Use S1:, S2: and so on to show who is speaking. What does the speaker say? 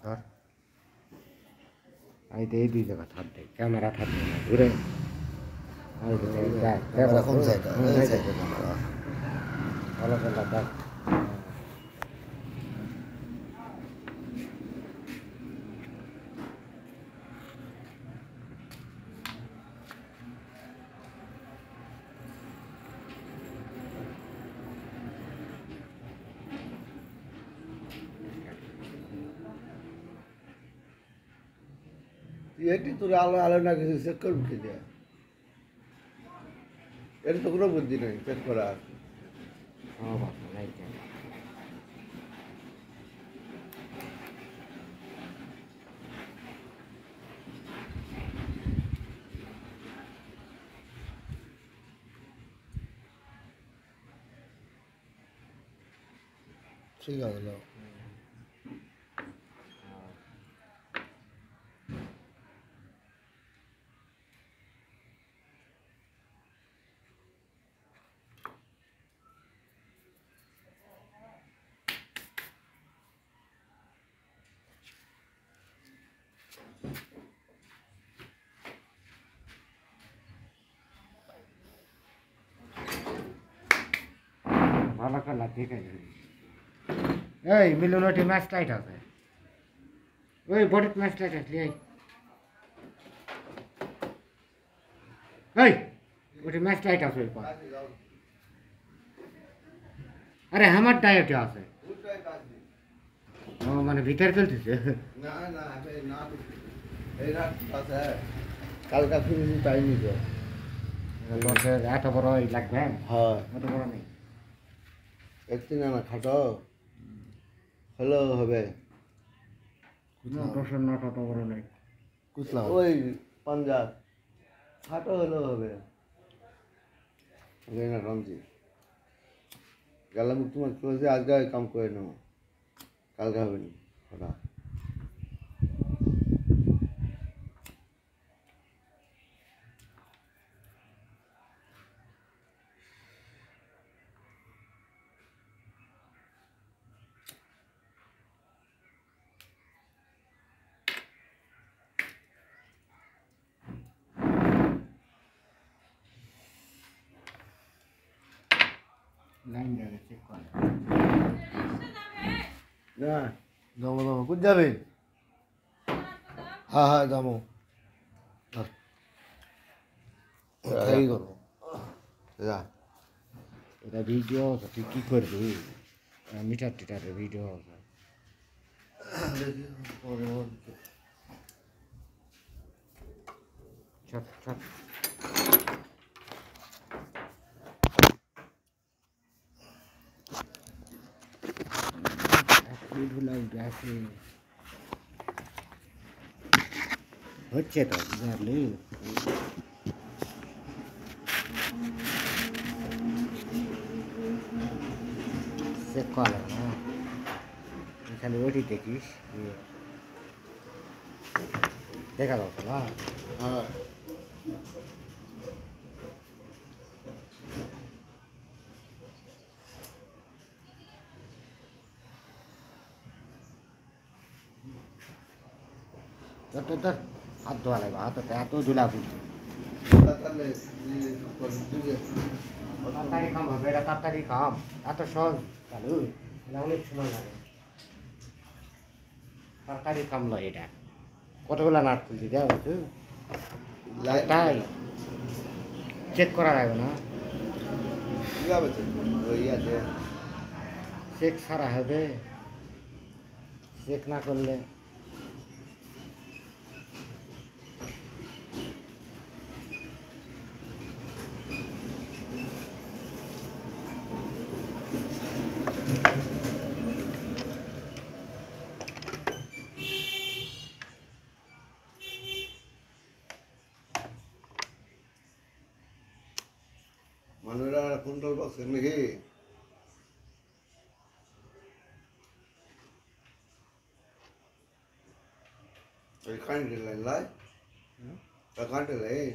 S1: ধর আমি তো এই দুই জায়গা থাক দে ক্যামেরা থাকবে না ঘুরে
S2: ক্যামেরা কোন জায়গা এই জায়গা ক্যামেরা
S1: ভালো করে দেখ
S2: এটি তোর আলো আলো না কিছু চেক করবি কি দেয়া এর তো কোনো বুদ্ধি নেই চেক করার ঠিক আছে
S1: ভালো করলা ঠিক আছে এই মিলুনটি ম্যাচ টাইট আছে ওই বডিত ম্যাচ টাইট আসলি এই ওটি ম্যাচ টাইট আছে ওই আরে আমার ডায়েটে আছে ও মানে ভিতরে চলতেছে
S2: না না না এই রাত আছে কালকা ফিনিশিং টাইম নিতে
S1: এত বড় লাগবে
S2: হ্যাঁ
S1: এত বড় নেই
S2: একদিন না খাটো হলো হবে
S1: দশের নট অত বড় নেই
S2: ওই পাঞ্জাব খাটো হলেও হবে না রঞ্জি গেলাম তোমার ক্লোজে আজকে কাম করে নেব কালকে হবে না হঠাৎ
S1: লাইন যাবে চেক করে
S2: না যাবো যাবো কোথায় যাবে হ্যাঁ হ্যাঁ যাবো তাই করবো যা
S1: এটা ভিডিও তুই কী করবি মিটার টিটারের ভিডিও চট চট হচ্ছে তো বুঝলি চেক করা না খালি ওটি দেখিস দেখা যাচ্ছে না
S2: হ্যাঁ
S1: তোর হাত ধোয়া লাগবে হাততে এত ধুলা ফুলছে তাড়াতাড়ি কাম হবে এটা তাড়াতাড়ি কাম এত সহজ চালু এটা অনেক সময় লাগে তাড়াতাড়ি কাম লয় এটা কতগুলা নাট খুলছি দেওয়া বলছো তাই চেক করা লাগবে না চেক ছাড়া হবে চেক না করলে
S2: মানুষরা কুইন্টাল বক্সের নাকি কারেন্টের লাইন লাই কারেন্টের লাইন